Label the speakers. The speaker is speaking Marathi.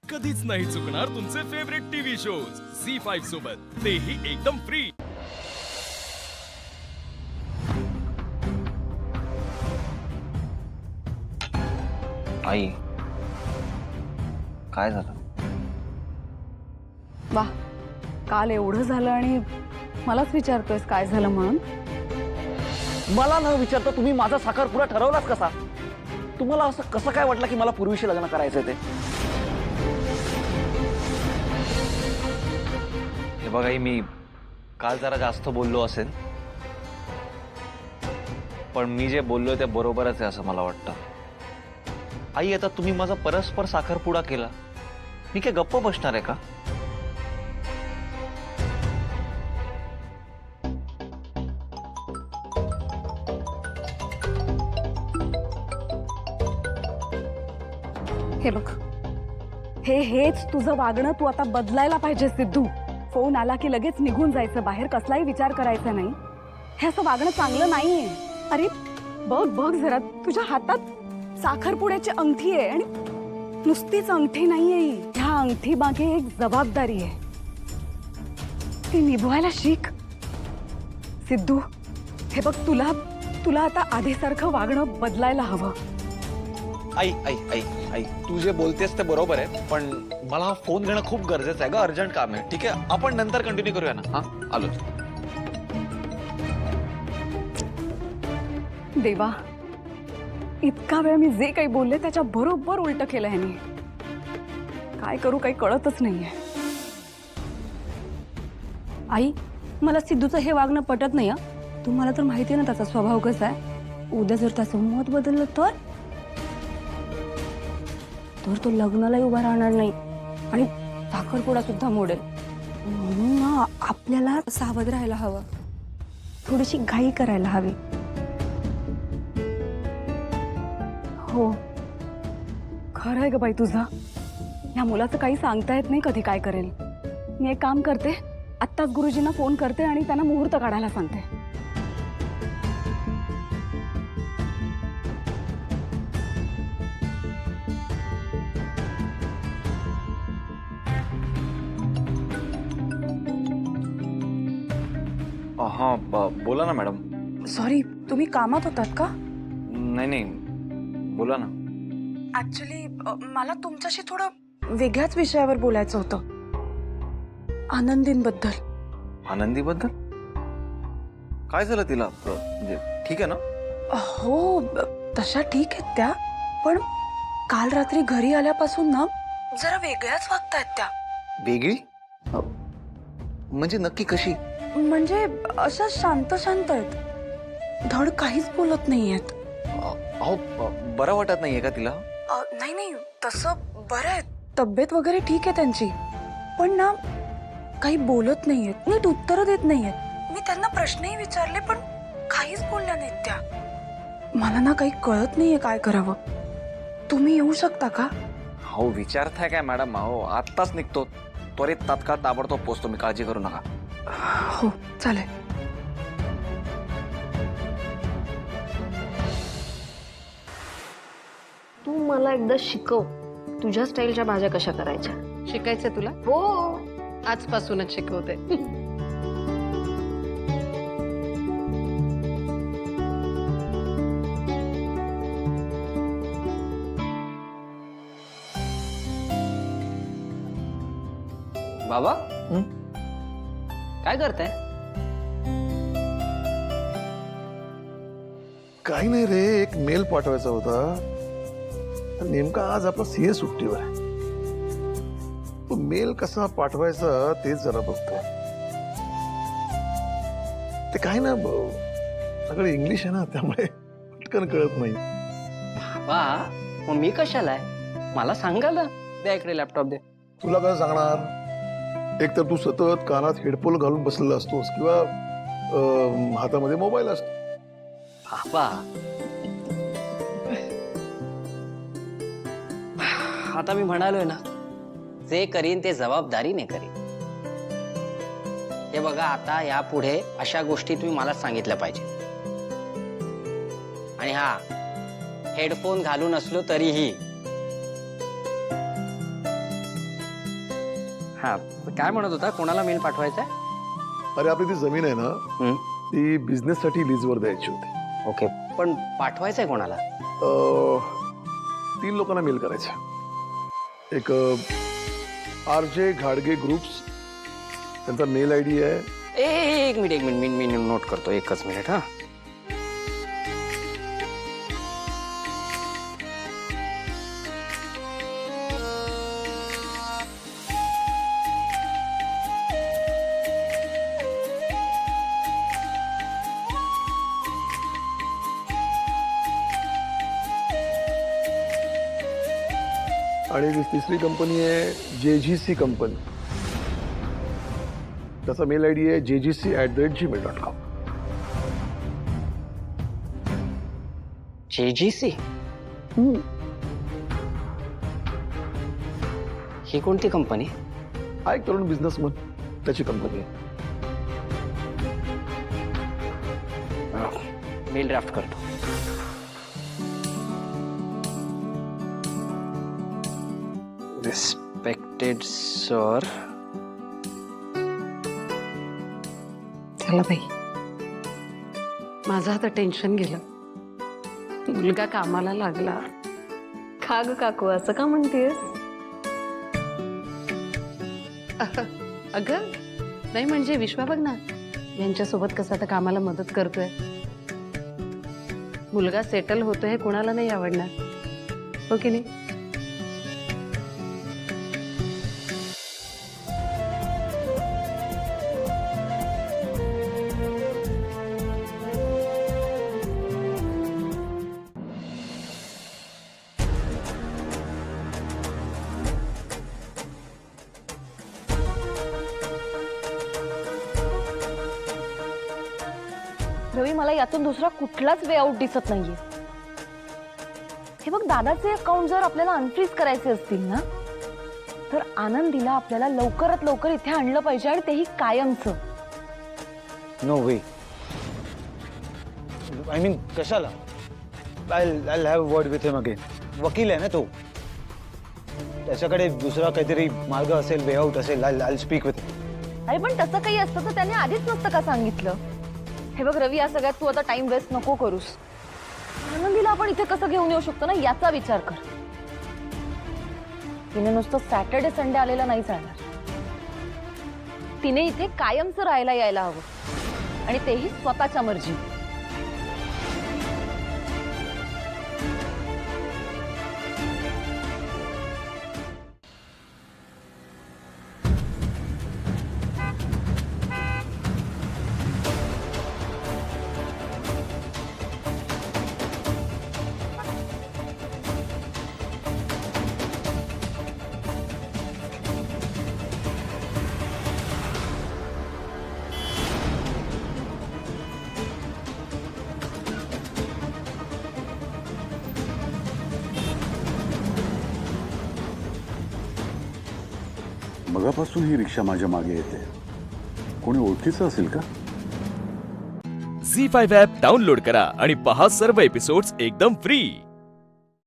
Speaker 1: कधीच नाही चुकणार तुमचे फेवरेट टीव्ही शोज झी5 सोबत, तेही एकदम फ्री।
Speaker 2: आई, काय झालं?
Speaker 3: वा, काल एवढं झालं आणि मलाच विचारतोयस काय झालं म्हणून?
Speaker 2: मला न विचारता तुम्ही माझा साखरपुडा ठरवलाच कसा? तुम्हाला असं कसं काय वाटलं की मला पूर्वीशी लग्न करायचं ते? हे बघा आई, मी काल जरा जास्त बोललो असेल, पण मी जे बोललोय ते बरोबरच आहे असं मला वाटतं। आई, आता तुम्ही माझा परस्पर साखरपुडा केला, मी काय गप्प बसणार आहे का?
Speaker 3: हे बघ, हेच तुझं वागणं तू आता बदलायला पाहिजे सिद्धू। फोन आला की लगेच निघून जायचं, बाहेर कसलाही विचार करायचा नाही। हे असं वागणं चांगलं नाहीये। अरे बघ बघ जरा, तुझ्या हातात साखरपुड्याची अंगठी आहे आणि नुसतीच अंगठी नाहीये ही, ह्या अंगठी मागे एक जबाबदारी आहे, ती निभवायला शिक सिद्धू। हे बघ, तुला आता आधीसारखं वागणं बदलायला हवं।
Speaker 2: आई आई आई आई, तू जे बोलतेस ते बरोबर आहे, पण मला हा फोन घेणं खूप गरजेचं आहे ग, अर्जंट काम आहे। ठीक आहे, आपण नंतर कंटिन्यू करूया ना? हा, आलो।
Speaker 3: देवा, इतका वेळ मी जे काही बोलले त्याच्या बरोबर उलट केलं ह्याने। काय करू काही कळतच नाहीये।
Speaker 4: आई, मला सिद्धूचं हे वागणं पटत नाही। तुम्हाला तर माहिती आहे ना त्याचा स्वभाव कसा आहे। उद्या जर त्याचं मत बदललं तर तो लग्नालाही उभा राहणार नाही आणि साखरपुडा सुद्धा मोडेल। म्हणून ना आपल्याला सावध राहायला हवं, थोडीशी घाई करायला हवी।
Speaker 3: हो, खरं आहे ग बाई तुझं। या मुलाचं काही सांगता येत नाही कधी काय करेल। मी एक काम करते, आत्ताच गुरुजींना फोन करते आणि त्यांना मुहूर्त काढायला सांगते।
Speaker 2: हा, बोला ना मॅडम।
Speaker 3: सॉरी, तुम्ही कामात होतात का?
Speaker 2: नाही नाही, बोला ना।
Speaker 3: ऍक्च्युली मला तुमच्याशी थोडं वेगळ्याच विषयावर बोलायचं होतं, आनंदींबद्दल।
Speaker 2: आनंदीबद्दल? काय झालं तिला? म्हणजे ठीक आहे ना?
Speaker 3: हो, तशा ठीक आहेत त्या, पण काल रात्री घरी आल्यापासून ना जरा वेगळ्याच वागतायत त्या।
Speaker 2: वेगळी? म्हणजे नक्की कशी?
Speaker 3: म्हणजे अशा शांत शांत आहेत, धड काहीच बोलत नाहीयेत।
Speaker 2: अहो, बरं वाटत नाहीये का तिला?
Speaker 3: नाही नाही, तसं बरं आहे, तब्येत वगैरे ठीक आहे त्यांची, पण ना काही बोलत नाहीयेत, नीट उत्तर देत नाहीयेत। मी त्यांना प्रश्नही विचारले पण काहीच बोलल्या नाहीत त्या। मला ना काही कळत नाहीये काय करावं। तुम्ही येऊ शकता का?
Speaker 2: हो, विचारताय काय मॅडम? अहो, आत्ताच निघतो, त्वरित तात्काळ ताबडतोब पोहोचतो मी, काळजी करू नका।
Speaker 3: हो, चालेल।
Speaker 4: तू मला एकदा शिकव, तुझ्या स्टाईलच्या भाज्या कशा करायच्या।
Speaker 5: शिकायचं तुला?
Speaker 4: हो,
Speaker 5: आजपासूनच शिकवते।
Speaker 6: बाबा, काय करताय?
Speaker 7: काही नाही रे, एक मेल पाठवायचा होता, तर नेमका आज आपला सीए सुट्टीवर आहे। तो मेल कसा पाठवायचा तेच जरा बघतोय। ते काय ना, सगळं इंग्लिश आहे ना, त्यामुळे पटकन कळत नाही।
Speaker 6: बाबा, मग मी कशाला आहे? मला सांगायला द्या, इकडे लॅपटॉप दे।
Speaker 7: तुला काय सांगणार? एक तर तू सतत कानात हेडफोन घालून बसलेला असतोस किंवा हातामध्ये मोबाईल असतो।
Speaker 6: बाबा, आता मी म्हणालोय ना, जे करीन ते जबाबदारीने करीन। हे बघा, आता यापुढे अशा गोष्टी तुम्ही मला सांगितल्या पाहिजे। आणि हा, हेडफोन घालून असलो तरीही हा काय म्हणत होता, कोणाला मेल पाठवायचा आहे?
Speaker 7: अरे आपली ती जमीन आहे ना,
Speaker 6: हं,
Speaker 7: ती बिझनेस साठी लीजवर द्यायची होती.
Speaker 6: ओके, पण पाठवायचं आहे कोणाला?
Speaker 7: 3 लोकांना मेल करायचा. एक RJ घाडगे ग्रुप्स, त्यांचा मेल ID आहे.
Speaker 6: एक मिनिट मी नोट करतो, एकच मिनिट. हा
Speaker 7: आणि ती तिसरी कंपनी आहे JGC कंपनी. त्याचा मेल ID आहे jgc@gmail.com.
Speaker 6: JGC ही कोणती कंपनी?
Speaker 7: हा एक तरुण बिझनेसमन, त्याची कंपनी आहे.
Speaker 6: मेल ड्राफ्ट करतो. रिस्पेक्टेड सर,
Speaker 5: चला बाई, माझं आता टेन्शन गेलं. मुलगा कामाला लागला.
Speaker 4: का ग काकू असं का म्हणतेस?
Speaker 5: अगं नाही म्हणजे विश्वा बघ ना, यांच्यासोबत कसं आता कामाला मदत करतोय. मुलगा सेटल होतोय हे कोणाला नाही आवडणार, हो की नाही?
Speaker 4: रवी, मला यातून दुसरा कुठलाच वे आउट दिसत नाहीये. हे बघ, दादाचे अकाउंट जर आपल्याला अनफ्रीज करायचे असतील ना, तर आनंदीला आपल्याला लवकरात लवकर इथे आणलं पाहिजे, आणि तेही कायमचं.
Speaker 8: No way. आय मीन कशाला? I have word with him again. वकील आहे ना तो, त्याच्याकडे दुसरा काहीतरी मार्ग असेल, वे आउट असेल. आय स्पीक विथ हिम.
Speaker 4: अरे पण तसं काही असतं तर त्याने आधीच नसतं का सांगितलं? हे बघ रवी, या सगळ्यात तू आता टाइम वेस्ट नको करूस. आनंदीला आपण इथे कसं घेऊन येऊ शकतो ना, याचा विचार कर. तिने नुसतं सॅटर्डे संडे आलेला नाही चालणार. तिने इथे कायमचं राहायला यायला हवं, आणि तेही स्वतःच्या मर्जी.
Speaker 9: मगापासून ही रिक्षा माझ्या मागे येते. कोणी ओळखीचं असेल का?
Speaker 1: झी5 ॲप डाउनलोड करा आणि पहा सर्व एपिसोड्स एकदम फ्री.